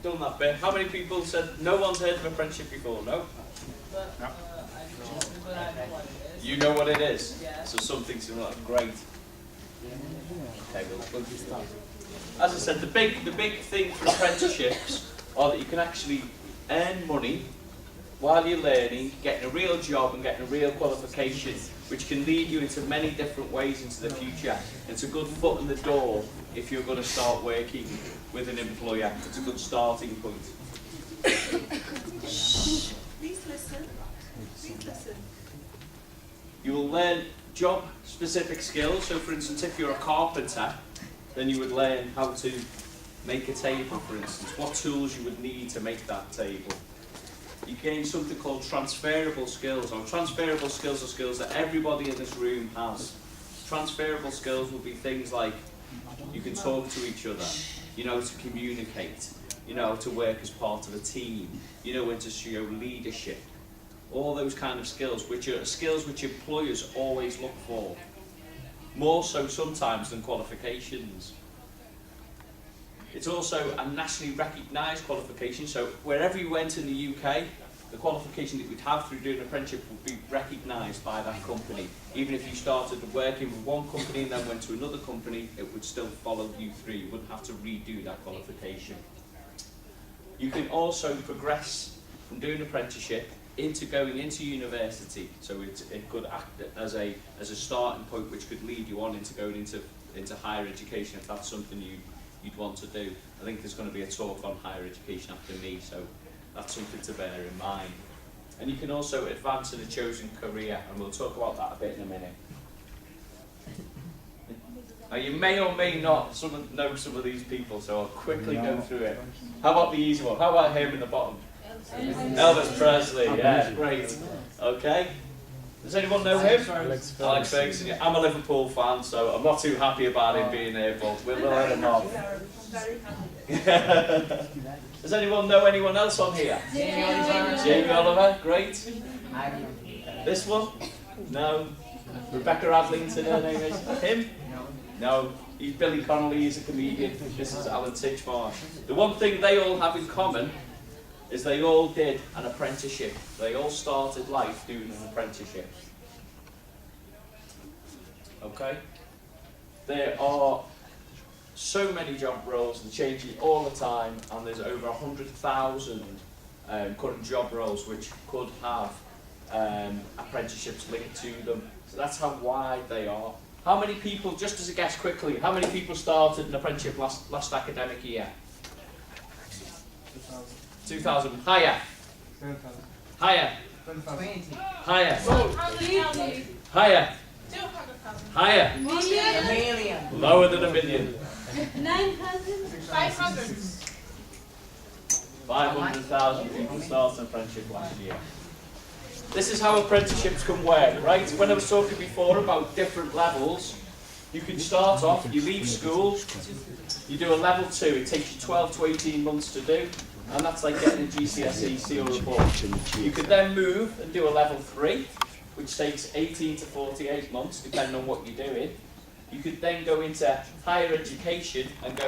done that bit. How many people said no one's heard of apprenticeship before? No? But I know what it is. You know what it is? Yeah. So something similar. Great. Okay, we'll start. As I said, the big thing for apprenticeships are that you can actually earn money while you're learning, getting a real job and getting a real qualification, which can lead you into many different ways into the future. It's a good foot in the door if you're going to start working with an employer. It's a good starting point. Please listen. Please listen. You will learn job-specific skills. So, for instance, if you're a carpenter, then you would learn how to make a table, for instance, what tools you would need to make that table. You gain something called transferable skills. Now, transferable skills are skills that everybody in this room has. Transferable skills will be things like you can talk to each other, you know to communicate, you know to work as part of a team, you know when to show leadership. All those kind of skills, which are skills which employers always look for. More so sometimes than qualifications. It's also a nationally recognised qualification, so wherever you went in the UK, the qualification that you'd have through doing an apprenticeship would be recognised by that company. Even if you started working with one company and then went to another company, it would still follow you through. You wouldn't have to redo that qualification. You can also progress from doing an apprenticeship into going into university, so it could act as a starting point which could lead you on into going into higher education if that's something you'd want to do. I think there's going to be a talk on higher education after me, so that's something to bear in mind. And you can also advance in a chosen career, and we'll talk about that a bit in a minute. Now you may or may not know some of these people, so I'll quickly go through it. How about the easy one? How about him in the bottom? Elvis Presley, yeah, great. Okay. Does anyone know him? Alex Ferguson. Yeah. I'm a Liverpool fan, so I'm not too happy about him being here, but we'll let him off. Does anyone know anyone else on here? Jamie Oliver, great. This one? No. Rebecca Adlington, her name is. Him? No. He's Billy Connolly, he's a comedian. This is Alan Titchmarsh. The one thing they all have in common is they all did an apprenticeship. They all started life doing an apprenticeship. Okay? There are so many job roles, they're changing all the time, and there's over 100,000 current job roles which could have apprenticeships linked to them. So that's how wide they are. How many people, just as a guess quickly, how many people started an apprenticeship last academic year? 2,000. Higher. 7,000. Higher. 20. Higher. Higher. 200,000. Higher. A million. Lower than a million. 500. 500,000 people started an apprenticeship last year. This is how apprenticeships can work, right? When I was talking before about different levels, you can start off, you leave school, you do a level 2, it takes you 12 to 18 months to do, and that's like getting a GCSE seal report. You could then move and do a level 3, which takes 18 to 48 months, depending on what you're doing. You could then go into higher education and go